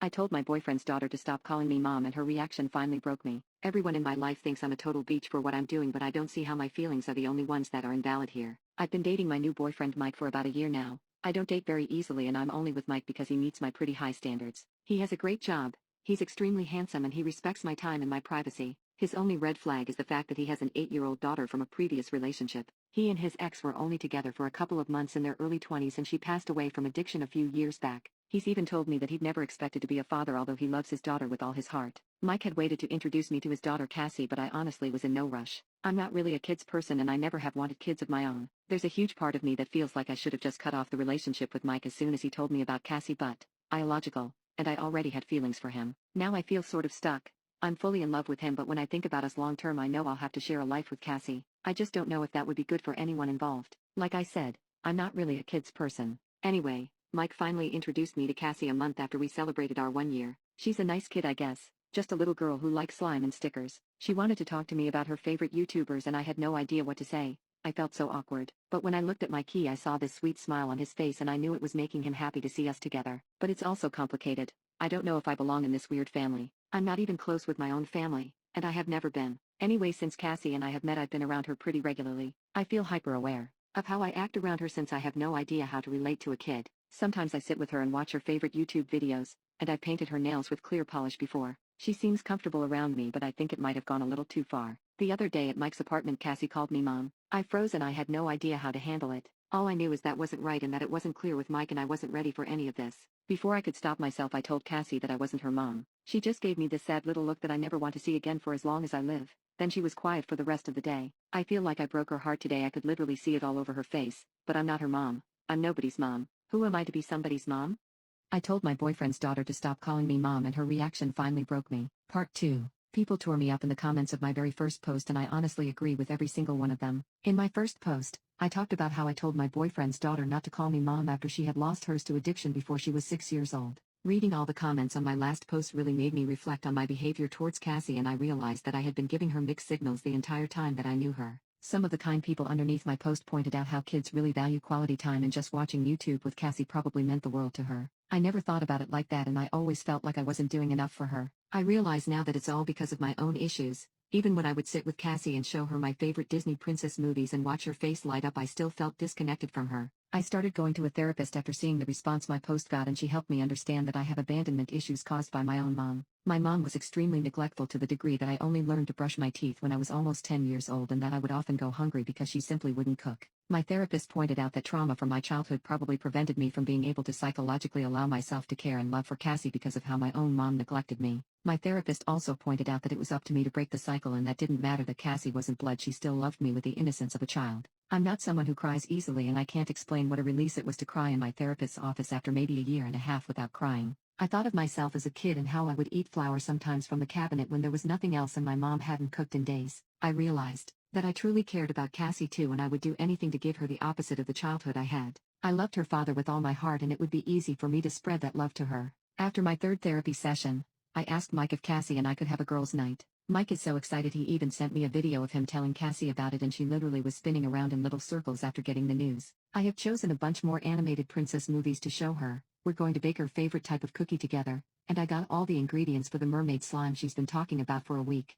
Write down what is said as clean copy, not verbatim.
I told my boyfriend's daughter to stop calling me mom and her reaction finally broke me. Everyone in my life thinks I'm a total beach for what I'm doing, but I don't see how my feelings are the only ones that are invalid here. I've been dating my new boyfriend Mike for about a year now. I don't date very easily and I'm only with Mike because he meets my pretty high standards. He has a great job. He's extremely handsome and he respects my time and my privacy. His only red flag is the fact that he has an 8-year-old daughter from a previous relationship. He and his ex were only together for a couple of months in their early 20s and she passed away from addiction a few years back. He's even told me that he'd never expected to be a father, although he loves his daughter with all his heart. Mike had waited to introduce me to his daughter Cassie, but I honestly was in no rush. I'm not really a kids person and I never have wanted kids of my own. There's a huge part of me that feels like I should have just cut off the relationship with Mike as soon as he told me about Cassie, but illogical, and I already had feelings for him. Now I feel sort of stuck. I'm fully in love with him, but when I think about us long term I know I'll have to share a life with Cassie. I just don't know if that would be good for anyone involved. Like I said, I'm not really a kids person. Anyway, Mike finally introduced me to Cassie a month after we celebrated our 1 year. She's a nice kid, I guess, just a little girl who likes slime and stickers. She wanted to talk to me about her favorite YouTubers and I had no idea what to say. I felt so awkward. But when I looked at Mikey I saw this sweet smile on his face and I knew it was making him happy to see us together. But it's also complicated. I don't know if I belong in this weird family. I'm not even close with my own family, and I have never been. Anyway, since Cassie and I have met I've been around her pretty regularly. I feel hyper-aware of how I act around her since I have no idea how to relate to a kid. Sometimes I sit with her and watch her favorite YouTube videos, and I've painted her nails with clear polish before. She seems comfortable around me, but I think it might have gone a little too far. The other day at Mike's apartment Cassie called me mom. I froze and I had no idea how to handle it. All I knew is that wasn't right and that it wasn't clear with Mike and I wasn't ready for any of this. Before I could stop myself I told Cassie that I wasn't her mom. She just gave me this sad little look that I never want to see again for as long as I live. Then she was quiet for the rest of the day. I feel like I broke her heart today. I could literally see it all over her face. But I'm not her mom. I'm nobody's mom. Who am I to be somebody's mom? I told my boyfriend's daughter to stop calling me mom and her reaction finally broke me. Part 2. People tore me up in the comments of my very first post and I honestly agree with every single one of them. In my first post, I talked about how I told my boyfriend's daughter not to call me mom after she had lost hers to addiction before she was 6 years old. Reading all the comments on my last post really made me reflect on my behavior towards Cassie and I realized that I had been giving her mixed signals the entire time that I knew her. Some of the kind people underneath my post pointed out how kids really value quality time and just watching YouTube with Cassie probably meant the world to her. I never thought about it like that and I always felt like I wasn't doing enough for her. I realize now that it's all because of my own issues. Even when I would sit with Cassie and show her my favorite Disney princess movies and watch her face light up I still felt disconnected from her. I started going to a therapist after seeing the response my post got and she helped me understand that I have abandonment issues caused by my own mom. My mom was extremely neglectful to the degree that I only learned to brush my teeth when I was almost 10 years old and that I would often go hungry because she simply wouldn't cook. My therapist pointed out that trauma from my childhood probably prevented me from being able to psychologically allow myself to care and love for Cassie because of how my own mom neglected me. My therapist also pointed out that it was up to me to break the cycle and that didn't matter that Cassie wasn't blood, she still loved me with the innocence of a child. I'm not someone who cries easily and I can't explain what a release it was to cry in my therapist's office after maybe a year and a half without crying. I thought of myself as a kid and how I would eat flour sometimes from the cabinet when there was nothing else and my mom hadn't cooked in days. I realized that I truly cared about Cassie too and I would do anything to give her the opposite of the childhood I had. I loved her father with all my heart and it would be easy for me to spread that love to her. After my third therapy session, I asked Mike if Cassie and I could have a girls' night. Mike is so excited he even sent me a video of him telling Cassie about it and she literally was spinning around in little circles after getting the news. I have chosen a bunch more animated princess movies to show her. We're going to bake her favorite type of cookie together, and I got all the ingredients for the mermaid slime she's been talking about for a week.